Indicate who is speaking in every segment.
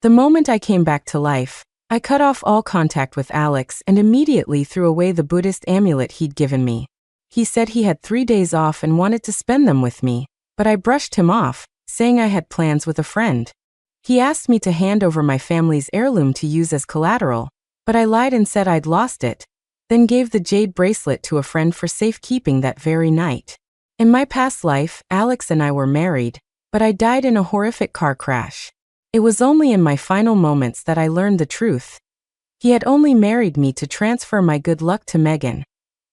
Speaker 1: The moment I came back to life, I cut off all contact with Alex and immediately threw away the Buddhist amulet he'd given me. He said he had 3 days off and wanted to spend them with me, but I brushed him off, saying I had plans with a friend. He asked me to hand over my family's heirloom to use as collateral, but I lied and said I'd lost it, then gave the jade bracelet to a friend for safekeeping that very night. In my past life, Alex and I were married, but I died in a horrific car crash. It was only in my final moments that I learned the truth. He had only married me to transfer my good luck to Megan,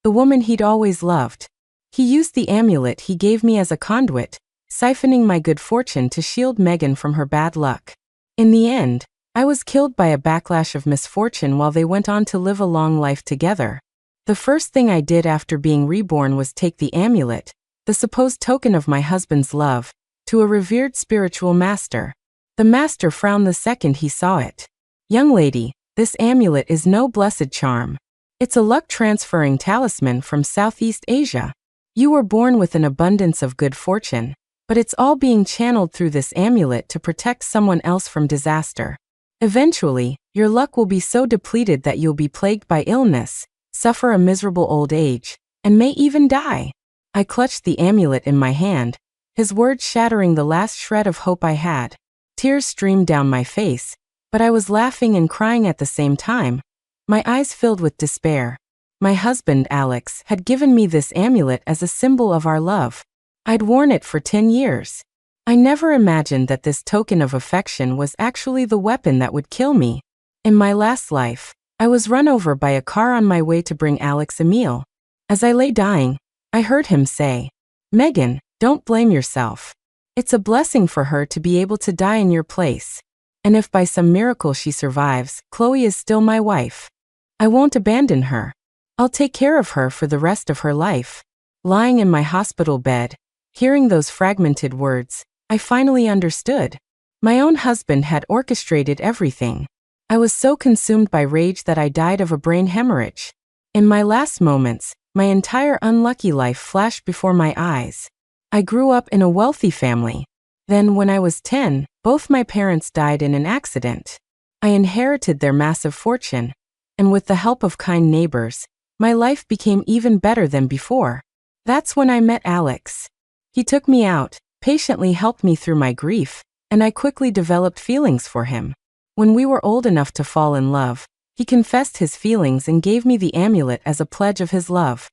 Speaker 1: the woman he'd always loved. He used the amulet he gave me as a conduit, siphoning my good fortune to shield Megan from her bad luck. In the end, I was killed by a backlash of misfortune while they went on to live a long life together. The first thing I did after being reborn was take the amulet, the supposed token of my husband's love, to a revered spiritual master. The master frowned the second he saw it. "Young lady, this amulet is no blessed charm. It's a luck-transferring talisman from Southeast Asia. You were born with an abundance of good fortune, but it's all being channeled through this amulet to protect someone else from disaster. Eventually, your luck will be so depleted that you'll be plagued by illness, suffer a miserable old age, and may even die." I clutched the amulet in my hand, his words shattering the last shred of hope I had. Tears streamed down my face, but I was laughing and crying at the same time, my eyes filled with despair. My husband, Alex, had given me this amulet as a symbol of our love. I'd worn it for 10 years. I never imagined that this token of affection was actually the weapon that would kill me. In my last life, I was run over by a car on my way to bring Alex a meal. As I lay dying, I heard him say, "Megan, don't blame yourself. It's a blessing for her to be able to die in your place. And if by some miracle she survives, Chloe is still my wife. I won't abandon her. I'll take care of her for the rest of her life." Lying in my hospital bed, hearing those fragmented words, I finally understood. My own husband had orchestrated everything. I was so consumed by rage that I died of a brain hemorrhage. In my last moments, my entire unlucky life flashed before my eyes. I grew up in a wealthy family. Then, when I was 10, both my parents died in an accident. I inherited their massive fortune, and with the help of kind neighbors, my life became even better than before. That's when I met Alex. He took me out, patiently helped me through my grief, and I quickly developed feelings for him. When we were old enough to fall in love, he confessed his feelings and gave me the amulet as a pledge of his love.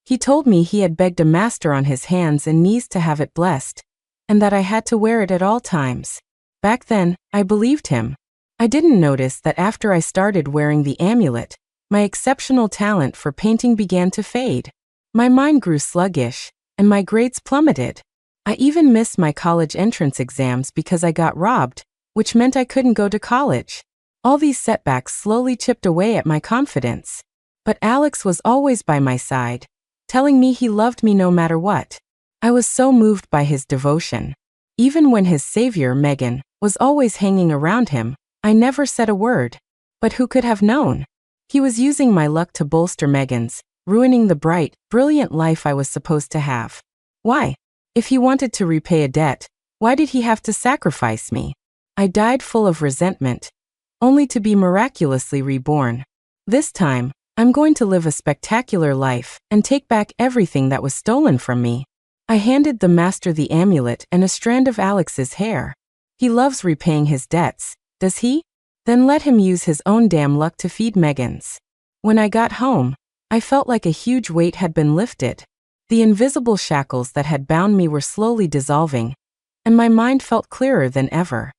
Speaker 1: He told me he had begged a master on his hands and knees to have it blessed, and that I had to wear it at all times. Back then, I believed him. I didn't notice that after I started wearing the amulet, my exceptional talent for painting began to fade. My mind grew sluggish, and my grades plummeted. I even missed my college entrance exams because I got robbed, which meant I couldn't go to college. All these setbacks slowly chipped away at my confidence. But Alex was always by my side, telling me he loved me no matter what. I was so moved by his devotion. Even when his savior, Megan, was always hanging around him, I never said a word. But who could have known? He was using my luck to bolster Megan's, ruining the bright, brilliant life I was supposed to have. Why? If he wanted to repay a debt, why did he have to sacrifice me? I died full of resentment, only to be miraculously reborn. This time, I'm going to live a spectacular life and take back everything that was stolen from me. I handed the master the amulet and a strand of Alex's hair. He loves repaying his debts, does he? Then let him use his own damn luck to feed Megan's. When I got home, I felt like a huge weight had been lifted. The invisible shackles that had bound me were slowly dissolving, and my mind felt clearer than ever.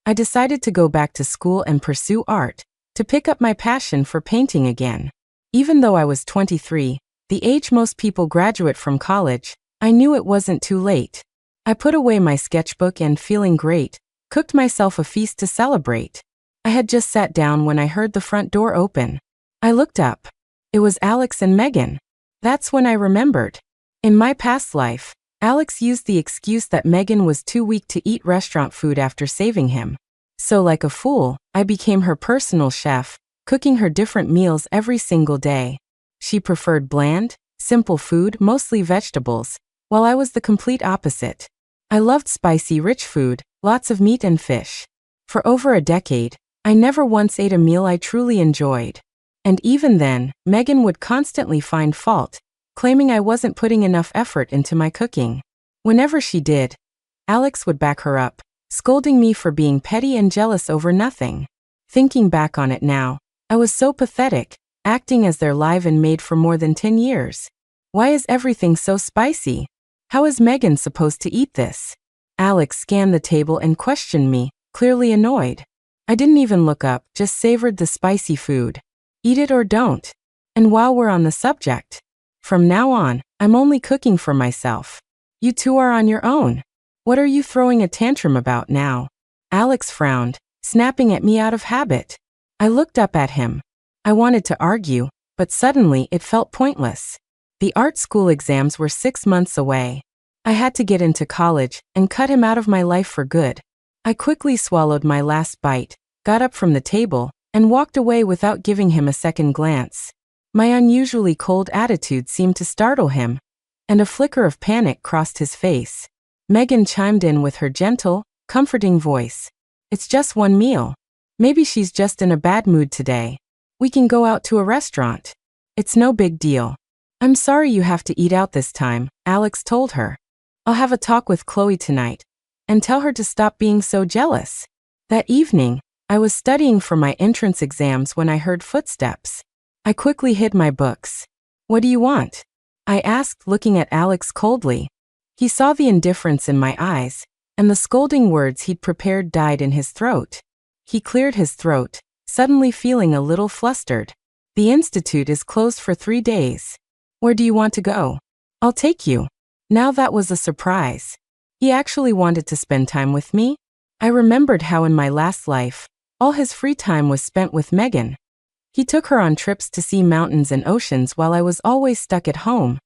Speaker 1: I decided to go back to school and pursue art, to pick up my passion for painting again. Even though I was 23, the age most people graduate from college, I knew it wasn't too late. I put away my sketchbook and, feeling great, cooked myself a feast to celebrate. I had just sat down when I heard the front door open. I looked up. It was Alex and Megan. That's when I remembered. In my past life, Alex used the excuse that Megan was too weak to eat restaurant food after saving him. So, like a fool, I became her personal chef, cooking her different meals every single day. She preferred bland, simple food, mostly vegetables, while I was the complete opposite. I loved spicy, rich food, lots of meat and fish. For over a decade, I never once ate a meal I truly enjoyed. And even then, Megan would constantly find fault, claiming I wasn't putting enough effort into my cooking. Whenever she did, Alex would back her up, scolding me for being petty and jealous over nothing. Thinking back on it now, I was so pathetic, acting as their live-in maid for more than 10 years. Why is everything so spicy? How is Megan supposed to eat this? Alex scanned the table and questioned me, clearly annoyed. I didn't even look up, just savored the spicy food. Eat it or don't. And while we're on the subject, from now on, I'm only cooking for myself. You two are on your own. What are you throwing a tantrum about now? Alex frowned, snapping at me out of habit. I looked up at him. I wanted to argue, but suddenly it felt pointless. The art school exams were 6 months away. I had to get into college and cut him out of my life for good. I quickly swallowed my last bite, got up from the table, and walked away without giving him a second glance. My unusually cold attitude seemed to startle him, and a flicker of panic crossed his face. Megan chimed in with her gentle, comforting voice. It's just one meal. Maybe she's just in a bad mood today. We can go out to a restaurant. It's no big deal. I'm sorry you have to eat out this time, Alex told her. I'll have a talk with Chloe tonight and tell her to stop being so jealous. That evening, I was studying for my entrance exams when I heard footsteps. I quickly hid my books. What do you want? I asked, looking at Alex coldly. He saw the indifference in my eyes, and the scolding words he'd prepared died in his throat. He cleared his throat, suddenly feeling a little flustered. The institute is closed for 3 days. Where do you want to go? I'll take you. Now that was a surprise. He actually wanted to spend time with me? I remembered how in my last life, all his free time was spent with Megan. He took her on trips to see mountains and oceans while I was always stuck at home,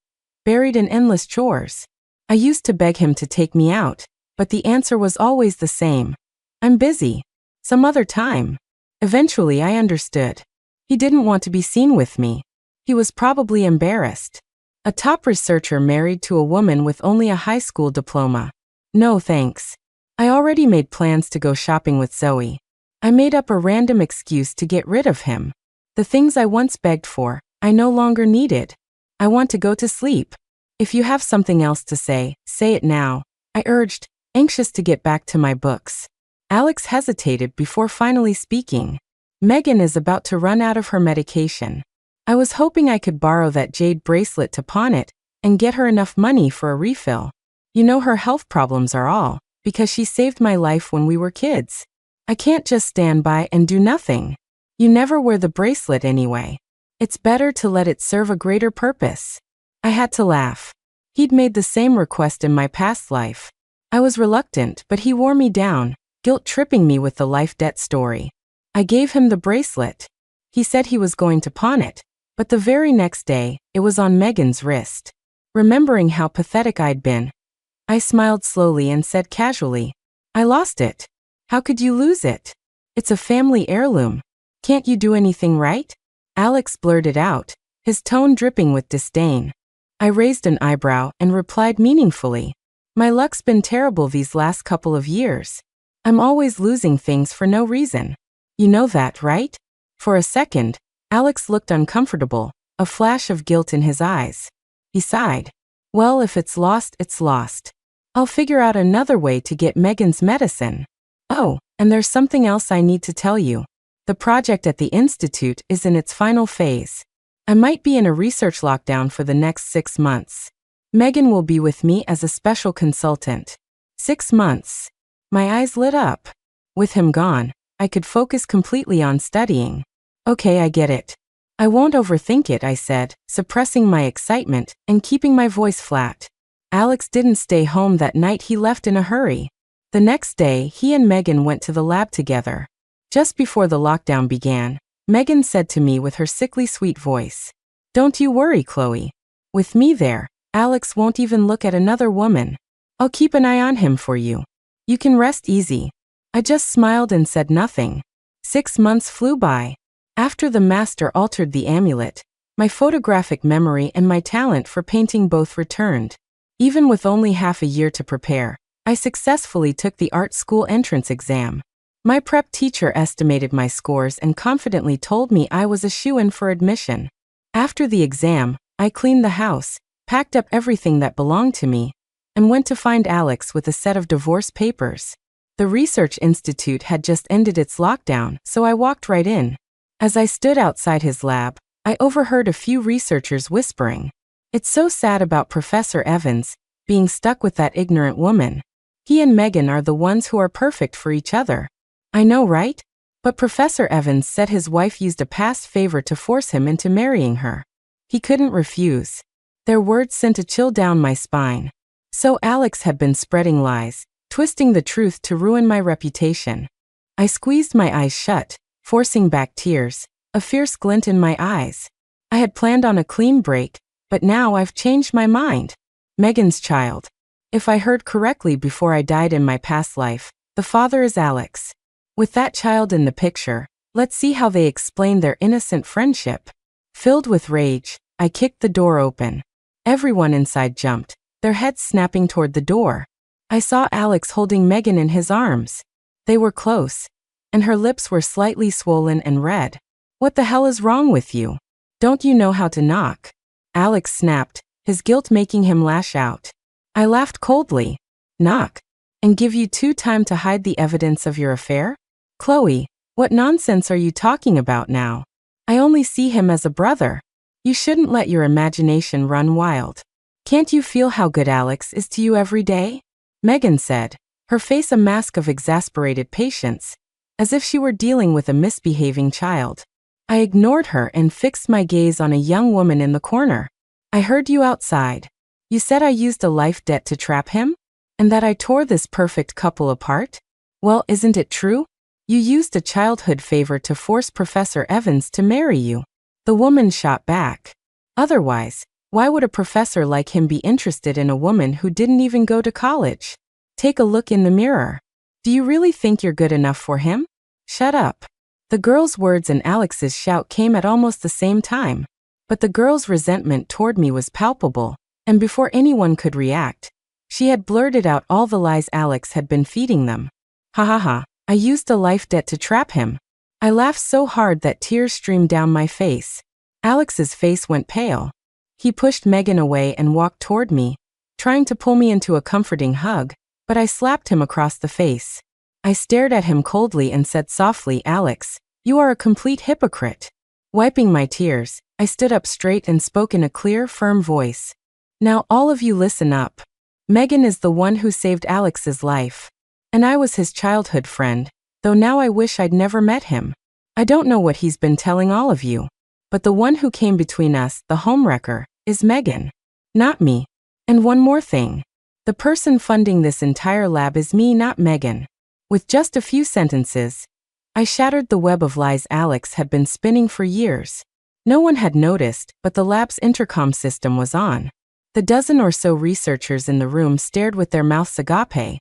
Speaker 1: buried in endless chores. I used to beg him to take me out, but the answer was always the same. I'm busy. Some other time. Eventually I understood. He didn't want to be seen with me. He was probably embarrassed. A top researcher married to a woman with only a high school diploma. No thanks. I already made plans to go shopping with Zoe. I made up a random excuse to get rid of him. The things I once begged for, I no longer needed. I want to go to sleep. If you have something else to say it now, I urged, anxious to get back to my books. Alex hesitated before finally speaking. Megan is about to run out of her medication. I was hoping I could borrow that jade bracelet to pawn it and get her enough money for a refill. You know her health problems are all because she saved my life when we were kids. I can't just stand by and do nothing. You never wear the bracelet anyway. It's better to let it serve a greater purpose. I had to laugh. He'd made the same request in my past life. I was reluctant, but he wore me down, guilt-tripping me with the life debt story. I gave him the bracelet. He said he was going to pawn it, but the very next day, it was on Megan's wrist. Remembering how pathetic I'd been, I smiled slowly and said casually, I lost it. How could you lose it? It's a family heirloom. Can't you do anything right? Alex blurted out, his tone dripping with disdain. I raised an eyebrow and replied meaningfully. My luck's been terrible these last couple of years. I'm always losing things for no reason. You know that, right? For a second, Alex looked uncomfortable, a flash of guilt in his eyes. He sighed. Well, if it's lost, it's lost. I'll figure out another way to get Megan's medicine. Oh, and there's something else I need to tell you. The project at the institute is in its final phase. I might be in a research lockdown for the next 6 months. Megan will be with me as a special consultant. 6 months. My eyes lit up. With him gone, I could focus completely on studying. Okay, I get it. I won't overthink it, I said, suppressing my excitement and keeping my voice flat. Alex didn't stay home that night. He left in a hurry. The next day, he and Megan went to the lab together. Just before the lockdown began, Megan said to me with her sickly sweet voice, Don't you worry, Chloe. With me there, Alex won't even look at another woman. I'll keep an eye on him for you. You can rest easy. I just smiled and said nothing. 6 months flew by. After the master altered the amulet, my photographic memory and my talent for painting both returned. Even with only half a year to prepare, I successfully took the art school entrance exam. My prep teacher estimated my scores and confidently told me I was a shoo-in for admission. After the exam, I cleaned the house, packed up everything that belonged to me, and went to find Alex with a set of divorce papers. The research institute had just ended its lockdown, so I walked right in. As I stood outside his lab, I overheard a few researchers whispering, "It's so sad about Professor Evans being stuck with that ignorant woman. He and Megan are the ones who are perfect for each other." I know, right? But Professor Evans said his wife used a past favor to force him into marrying her. He couldn't refuse. Their words sent a chill down my spine. So Alex had been spreading lies, twisting the truth to ruin my reputation. I squeezed my eyes shut, forcing back tears, a fierce glint in my eyes. I had planned on a clean break, but now I've changed my mind. Megan's child. If I heard correctly before I died in my past life, the father is Alex. With that child in the picture, let's see how they explain their innocent friendship. Filled with rage, I kicked the door open. Everyone inside jumped, their heads snapping toward the door. I saw Alex holding Megan in his arms. They were close, and her lips were slightly swollen and red. "What the hell is wrong with you? Don't you know how to knock?" Alex snapped, his guilt making him lash out. I laughed coldly. "Knock? And give you time to hide the evidence of your affair? Chloe, what nonsense are you talking about now? I only see him as a brother. You shouldn't let your imagination run wild. Can't you feel how good Alex is to you every day?" Megan said, her face a mask of exasperated patience, as if she were dealing with a misbehaving child. I ignored her and fixed my gaze on a young woman in the corner. "I heard you outside. You said I used a life debt to trap him? And that I tore this perfect couple apart? Well, isn't it true? You used a childhood favor to force Professor Evans to marry you." The woman shot back. "Otherwise, why would a professor like him be interested in a woman who didn't even go to college? Take a look in the mirror. Do you really think you're good enough for him? Shut up." The girl's words and Alex's shout came at almost the same time. But the girl's resentment toward me was palpable, and before anyone could react, she had blurted out all the lies Alex had been feeding them. "Ha ha ha, I used a life debt to trap him." I laughed so hard that tears streamed down my face. Alex's face went pale. He pushed Megan away and walked toward me, trying to pull me into a comforting hug, but I slapped him across the face. I stared at him coldly and said softly, "Alex, you are a complete hypocrite." Wiping my tears, I stood up straight and spoke in a clear, firm voice. "Now all of you listen up. Megan is the one who saved Alex's life. And I was his childhood friend, though now I wish I'd never met him. I don't know what he's been telling all of you. But the one who came between us, the homewrecker, is Megan. Not me. And one more thing. The person funding this entire lab is me, not Megan." With just a few sentences, I shattered the web of lies Alex had been spinning for years. No one had noticed, but the lab's intercom system was on. The dozen or so researchers in the room stared with their mouths agape,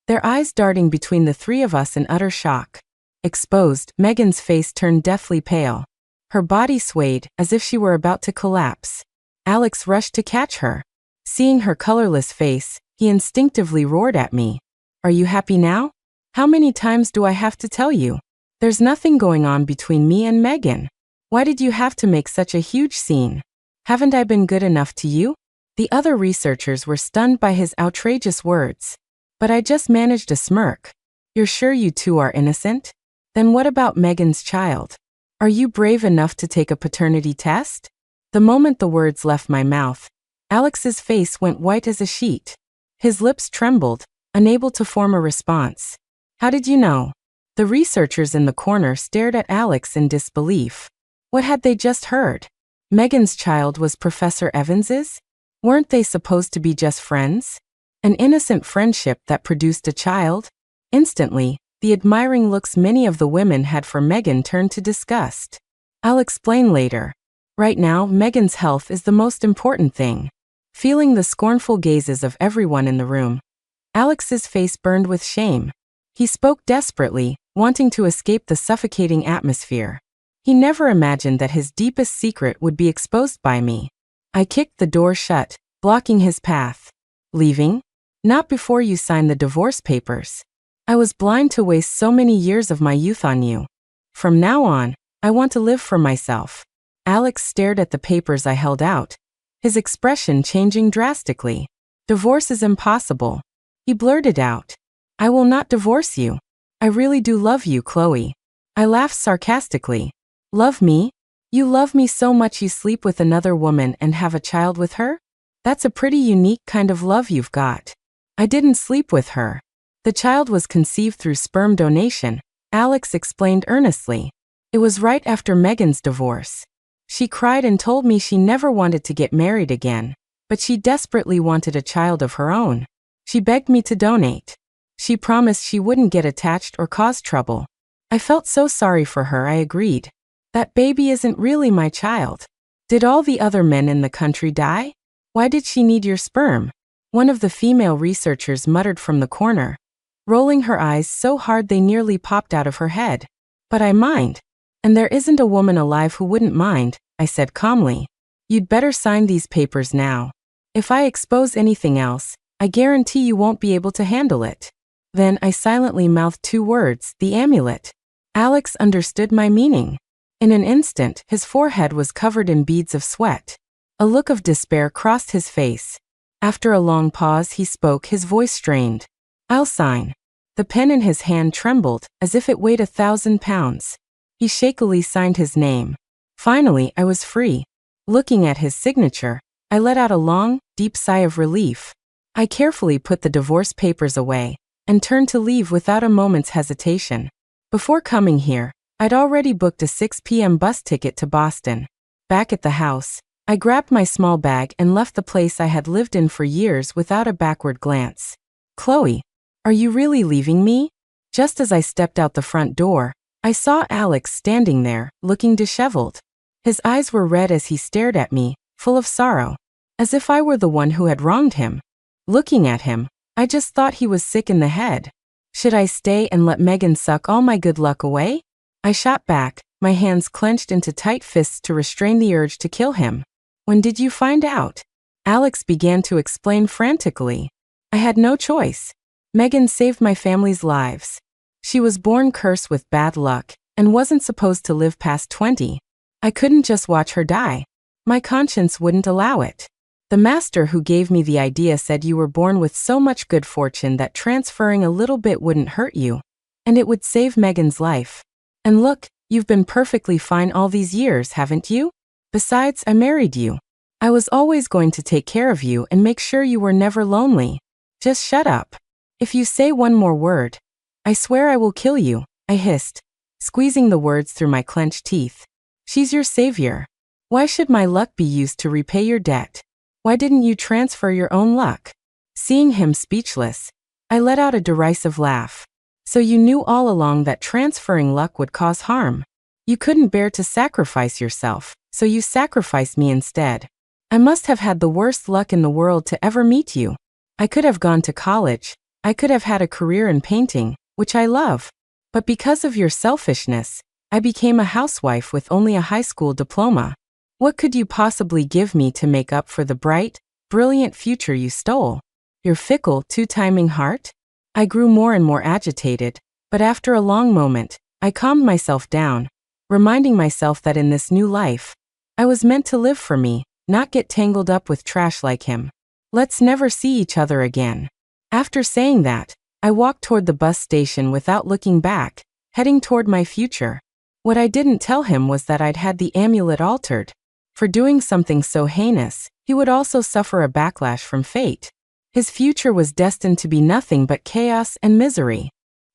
Speaker 1: their eyes darting between the three of us in utter shock. Exposed, Megan's face turned deathly pale. Her body swayed, as if she were about to collapse. Alex rushed to catch her. Seeing her colorless face, he instinctively roared at me. "Are you happy now? How many times do I have to tell you? There's nothing going on between me and Megan. Why did you have to make such a huge scene? Haven't I been good enough to you?" The other researchers were stunned by his outrageous words. But I just managed a smirk. "You're sure you two are innocent? Then what about Megan's child? Are you brave enough to take a paternity test?" The moment the words left my mouth, Alex's face went white as a sheet. His lips trembled, unable to form a response. "How did you know?" The researchers in the corner stared at Alex in disbelief. What had they just heard? Megan's child was Professor Evans's? Weren't they supposed to be just friends? An innocent friendship that produced a child? Instantly, the admiring looks many of the women had for Megan turned to disgust. "I'll explain later. Right now, Megan's health is the most important thing." Feeling the scornful gazes of everyone in the room, Alex's face burned with shame. He spoke desperately, wanting to escape the suffocating atmosphere. He never imagined that his deepest secret would be exposed by me. I kicked the door shut, blocking his path. "Leaving? Not before you sign the divorce papers." I was blind to waste so many years of my youth on you. From now on, I want to live for myself." Alex stared at the papers I held out, his expression changing drastically. "Divorce is impossible," he blurted out. "I will not divorce you. I really do love you, Chloe." I laughed sarcastically. "Love me? You love me so much you sleep with another woman and have a child with her? That's a pretty unique kind of love you've got." "I didn't sleep with her. The child was conceived through sperm donation," Alex explained earnestly. "It was right after Megan's divorce. She cried and told me she never wanted to get married again, but she desperately wanted a child of her own. She begged me to donate. She promised she wouldn't get attached or cause trouble. I felt so sorry for her I agreed. That baby isn't really my child. Did all the other men in the country die? Why did she need your sperm?" One of the female researchers muttered from the corner, rolling her eyes so hard they nearly popped out of her head. "But I mind. And there isn't a woman alive who wouldn't mind," I said calmly. "You'd better sign these papers now. If I expose anything else, I guarantee you won't be able to handle it." Then I silently mouthed 2 words, "the amulet." Alex understood my meaning. In an instant, his forehead was covered in beads of sweat. A look of despair crossed his face. After a long pause, he spoke, his voice strained. "I'll sign." The pen in his hand trembled, as if it weighed 1,000 pounds. He shakily signed his name. Finally, I was free. Looking at his signature, I let out a long, deep sigh of relief. I carefully put the divorce papers away and turned to leave without a moment's hesitation. Before coming here, I'd already booked a 6 p.m. bus ticket to Boston. Back at the house, I grabbed my small bag and left the place I had lived in for years without a backward glance. "Chloe, are you really leaving me?" Just as I stepped out the front door, I saw Alex standing there, looking disheveled. His eyes were red as he stared at me, full of sorrow, as if I were the one who had wronged him. Looking at him, I just thought he was sick in the head. Should I stay and let Megan suck all my good luck away? I shot back, my hands clenched into tight fists to restrain the urge to kill him. "When did you find out?" Alex began to explain frantically. "I had no choice. Megan saved my family's lives. She was born cursed with bad luck and wasn't supposed to live past 20. I couldn't just watch her die. My conscience wouldn't allow it. The master who gave me the idea said you were born with so much good fortune that transferring a little bit wouldn't hurt you, and it would save Megan's life. And look, you've been perfectly fine all these years, haven't you? Besides, I married you. I was always going to take care of you and make sure you were never lonely. Just shut up. If you say one more word, I swear I will kill you," I hissed, squeezing the words through my clenched teeth. "She's your savior. Why should my luck be used to repay your debt? Why didn't you transfer your own luck?" Seeing him speechless, I let out a derisive laugh. "So you knew all along that transferring luck would cause harm. You couldn't bear to sacrifice yourself, so you sacrificed me instead. I must have had the worst luck in the world to ever meet you. I could have gone to college. I could have had a career in painting, which I love. But because of your selfishness, I became a housewife with only a high school diploma. What could you possibly give me to make up for the bright, brilliant future you stole? Your fickle, two-timing heart?" I grew more and more agitated, but after a long moment, I calmed myself down, reminding myself that in this new life, I was meant to live for me, not get tangled up with trash like him. Let's never see each other again. After saying that, I walked toward the bus station without looking back, heading toward my future. What I didn't tell him was that I'd had the amulet altered. For doing something so heinous, he would also suffer a backlash from fate. His future was destined to be nothing but chaos and misery.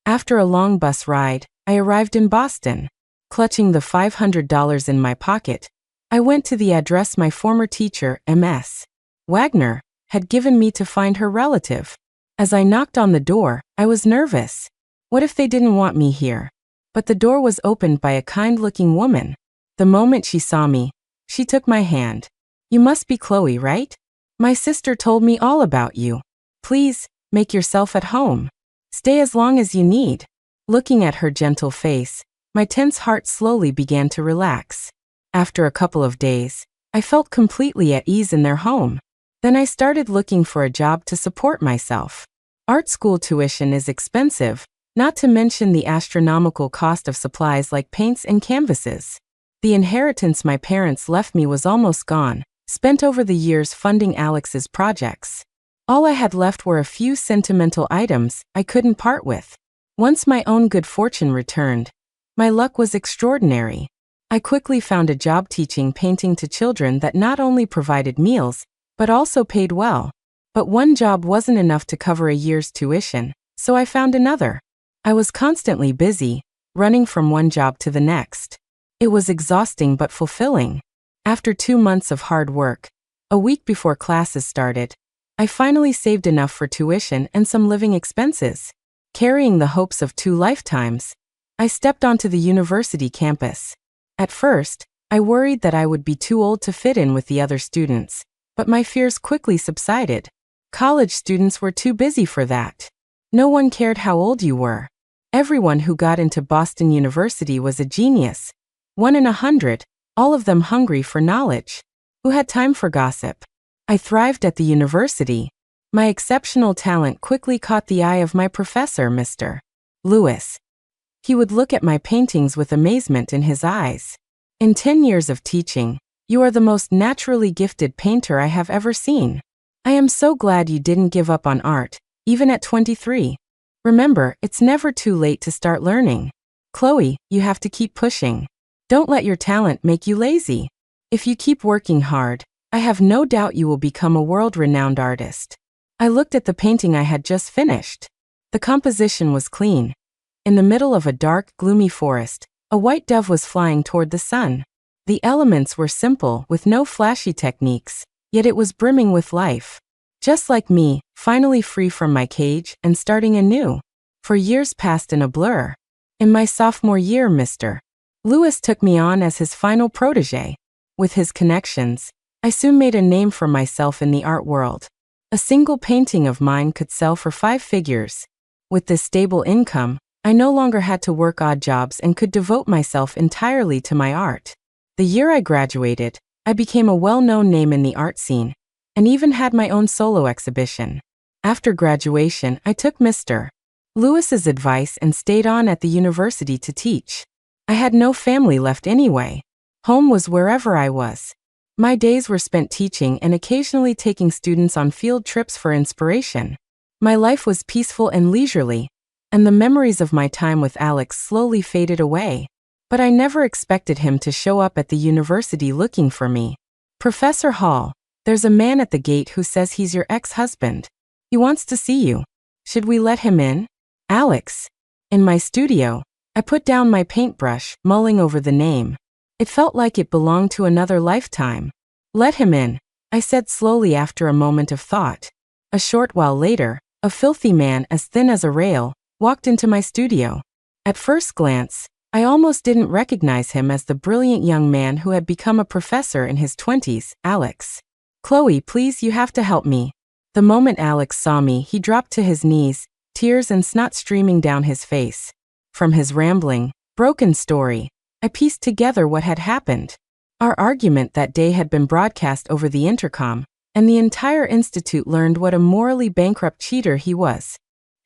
Speaker 1: After a long bus ride, I arrived in Boston. Clutching the $500 in my pocket, I went to the address my former teacher, Ms. Wagner, had given me to find her relative. As I knocked on the door, I was nervous. What if they didn't want me here? But the door was opened by a kind-looking woman. The moment she saw me, she took my hand. "You must be Chloe, right? My sister told me all about you. Please, make yourself at home. Stay as long as you need." Looking at her gentle face, my tense heart slowly began to relax. After a couple of days, I felt completely at ease in their home. Then I started looking for a job to support myself. Art school tuition is expensive, Not to mention the astronomical cost of supplies like paints and canvases. The inheritance my parents left me was almost gone, spent over the years funding Alex's projects. All I had left were a few sentimental items I couldn't part with. Once my own good fortune returned, my luck was extraordinary. I quickly found a job teaching painting to children that not only provided meals, but also paid well. But one job wasn't enough to cover a year's tuition, so I found another. I was constantly busy, running from one job to the next. It was exhausting but fulfilling. After 2 months of hard work, a week before classes started, I finally saved enough for tuition and some living expenses. Carrying the hopes of 2 lifetimes, I stepped onto the university campus. At first, I worried that I would be too old to fit in with the other students, but my fears quickly subsided. College students were too busy for that. No one cared how old you were. Everyone who got into Boston University was a genius. 1 in 100, all of them hungry for knowledge. Who had time for gossip? I thrived at the university. My exceptional talent quickly caught the eye of my professor, Mr. Lewis. He would look at my paintings with amazement in his eyes. In 10 years of teaching, you are the most naturally gifted painter I have ever seen. I am so glad you didn't give up on art, even at 23. Remember, it's never too late to start learning. Chloe, you have to keep pushing. Don't let your talent make you lazy. If you keep working hard, I have no doubt you will become a world-renowned artist. I looked at the painting I had just finished. The composition was clean. In the middle of a dark, gloomy forest, a white dove was flying toward the sun. The elements were simple, with no flashy techniques, yet it was brimming with life. Just like me, finally free from my cage and starting anew. For years passed in a blur. In my sophomore year, Mr. Lewis took me on as his final protege. With his connections, I soon made a name for myself in the art world. A single painting of mine could sell for 5 figures. With this stable income, I no longer had to work odd jobs and could devote myself entirely to my art. The year I graduated, I became a well-known name in the art scene, and even had my own solo exhibition. After graduation, I took Mr. Lewis's advice and stayed on at the university to teach. I had no family left anyway. Home was wherever I was. My days were spent teaching and occasionally taking students on field trips for inspiration. My life was peaceful and leisurely, and the memories of my time with Alex slowly faded away. But I never expected him to show up at the university looking for me. Professor Hall, there's a man at the gate who says he's your ex-husband. He wants to see you. Should we let him in? Alex. In my studio, I put down my paintbrush, mulling over the name. It felt like it belonged to another lifetime. Let him in, I said slowly after a moment of thought. A short while later, a filthy man as thin as a rail walked into my studio. At first glance, I almost didn't recognize him as the brilliant young man who had become a professor in his 20s, Alex. Chloe, please, you have to help me. The moment Alex saw me, he dropped to his knees, tears and snot streaming down his face. From his rambling, broken story, I pieced together what had happened. Our argument that day had been broadcast over the intercom, and the entire institute learned what a morally bankrupt cheater he was.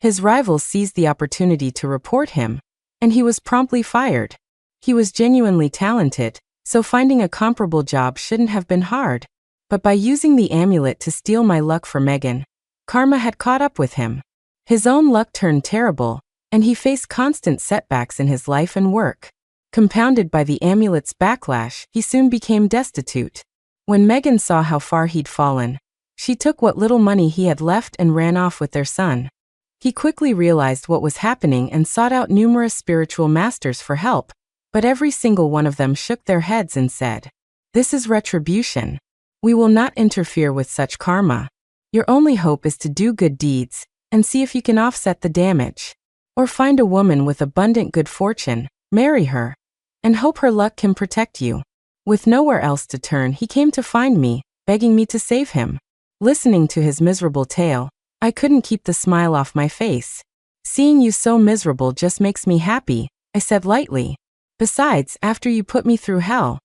Speaker 1: His rivals seized the opportunity to report him, and he was promptly fired. He was genuinely talented, so finding a comparable job shouldn't have been hard. But by using the amulet to steal my luck for Megan, karma had caught up with him. His own luck turned terrible, and he faced constant setbacks in his life and work. Compounded by the amulet's backlash, he soon became destitute. When Megan saw how far he'd fallen, she took what little money he had left and ran off with their son. He quickly realized what was happening and sought out numerous spiritual masters for help, but every single one of them shook their heads and said, "This is retribution. We will not interfere with such karma. Your only hope is to do good deeds and see if you can offset the damage. Or find a woman with abundant good fortune, marry her, and hope her luck can protect you." With nowhere else to turn, he came to find me, begging me to save him. Listening to his miserable tale, I couldn't keep the smile off my face. "Seeing you so miserable just makes me happy," I said lightly. "Besides, after you put me through hell,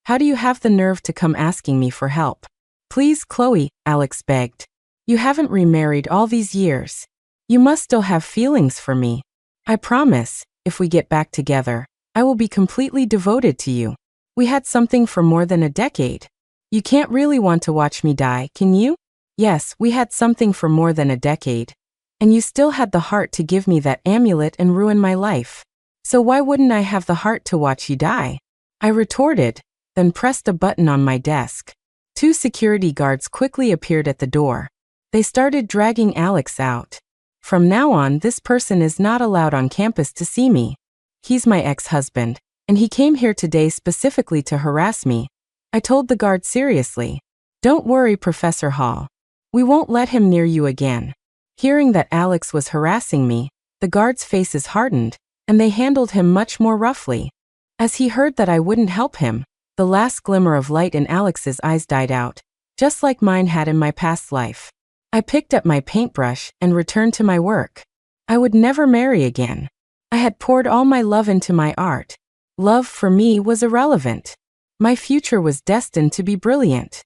Speaker 1: how do you have the nerve to come asking me for help?" "Please, Chloe," Alex begged. "You haven't remarried all these years. You must still have feelings for me." I promise, if we get back together, I will be completely devoted to you. We had something for more than a decade. You can't really want to watch me die, can you? Yes, we had something for more than a decade. And you still had the heart to give me that amulet and ruin my life. So why wouldn't I have the heart to watch you die? I retorted, then pressed a button on my desk. 2 security guards quickly appeared at the door. They started dragging Alex out. From now on, this person is not allowed on campus to see me. He's my ex-husband, and he came here today specifically to harass me. I told the guard seriously. Don't worry, Professor Hall. We won't let him near you again. Hearing that Alex was harassing me, the guards' faces hardened, and they handled him much more roughly. As he heard that I wouldn't help him, the last glimmer of light in Alex's eyes died out, just like mine had in my past life. I picked up my paintbrush and returned to my work. I would never marry again. I had poured all my love into my art. Love for me was irrelevant. My future was destined to be brilliant.